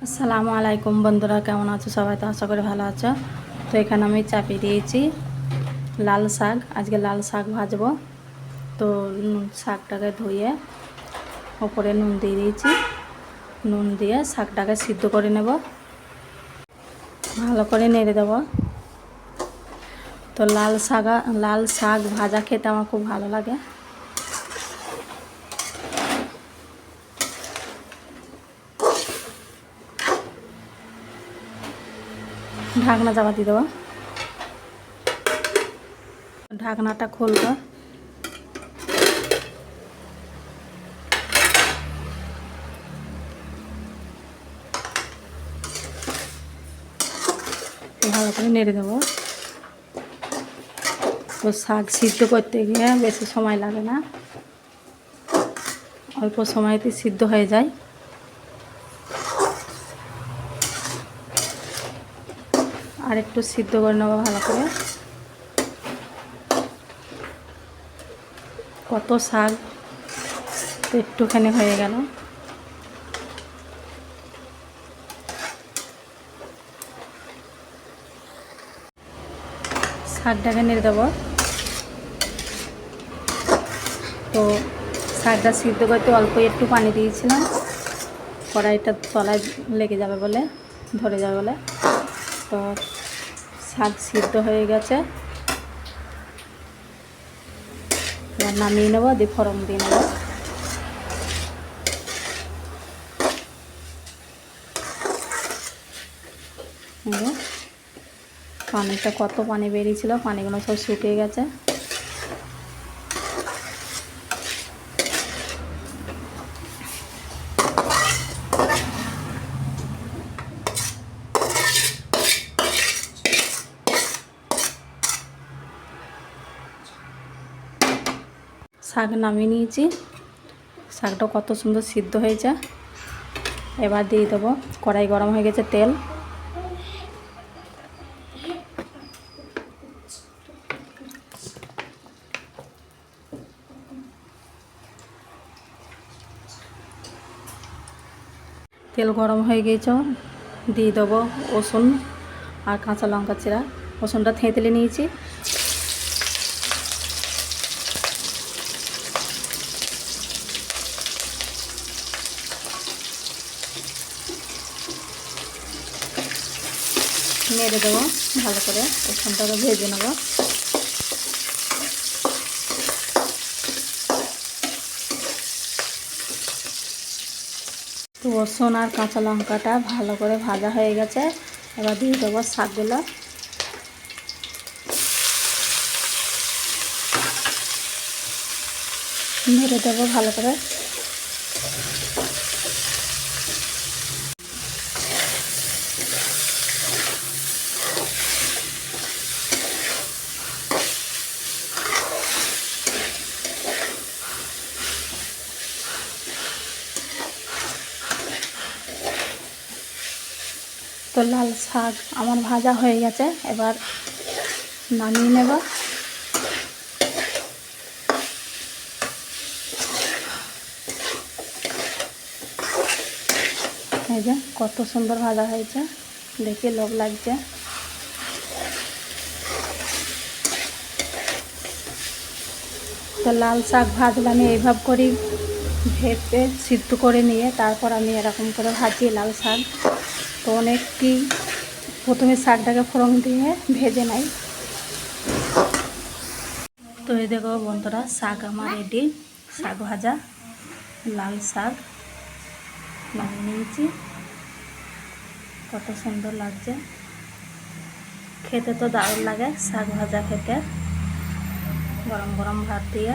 আসসালামু আলাইকুম বন্ধুরা, কেমন আছো সবাই? তো আশা করি ভালো আছো। তো এখানে আমি চাপিয়ে দিয়েছি লাল শাক। আজকে লাল শাক ভাজবো। তো শাকটাকে ধুয়ে ওপরে নুন দিয়ে দিয়েছি। নুন দিয়ে শাকটাকে সিদ্ধ করে নেব, ভালো করে নেড়ে দেবো। তো লাল শাক ভাজা খেতে আমার খুব ভালো লাগে। ঢাকনা চাপা দিয়ে দেবো। ঢাকনাটা খুলবো। ভালো করে নেড়ে দেবো। তো শাক সিদ্ধ করতে গিয়ে বেশি সময় লাগে না, অল্প সময়তে সিদ্ধ হয়ে যায়। আর একটু সিদ্ধ করে নেবো ভালো করে। কত শাক তো একটুখানি হয়ে গেল। শাকটাকে নেড়ে দেবো। তো শাকটা সিদ্ধ করতে অল্প একটু পানি দিয়েছিলাম, কড়াইটা তলায় লেগে যাবে বলে, ধরে যাবে বলে। তো শাক সিদ্ধ হয়ে গেছে, এবার নামিয়ে নেবো, দিয়ে ফোড়ন দিয়ে নেবো। পানিটা কত পানি বেরিয়েছিল, পানিগুলো সব শুকিয়ে গেছে। শাক নামিয়ে নিয়েছি। শাকটা কত সুন্দর সিদ্ধ হয়েছে। এবার দিয়ে দেবো, কড়াই গরম হয়ে গেছে, তেল। তেল গরম হয়ে গিয়েছে, দিয়ে দেবো রসুন আর কাঁচা লঙ্কা চিরা। রসুনটা থেঁতলে নিয়েছি। নেড়ে দেবো ভালো করে, রসুনটাকে ভেজে নেবো। তো রসুন আর কাঁচা লঙ্কাটা ভালো করে ভাজা হয়ে গেছে। এবার দিয়ে দেবো শাকগুলো। নেড়ে দেবো ভালো করে। তো লাল শাক আমার ভাজা হয়ে গেছে, এবার নামিয়ে নেব। এই যে কত সুন্দর ভাজা হয়েছে, দেখে লোভ লাগছে। তো লাল শাক ভাজলে আমি এইভাবে করি, ভেজে সিদ্ধ করে নিয়ে তারপর আমি এরকম করে ভাজি লাল শাক। তো অনেকটি প্রথমে শাকটাকে ফোড়ন দিয়ে ভেজে নেয়। তো এই দেখো বন্ধুরা, শাক আমার রেডি। শাক ভাজা, লাল শাক নামিয়ে নিয়েছি। কত সুন্দর লাগছে খেতে, তো দারুণ লাগে শাক ভাজা খেতে, গরম গরম ভাত দিয়ে।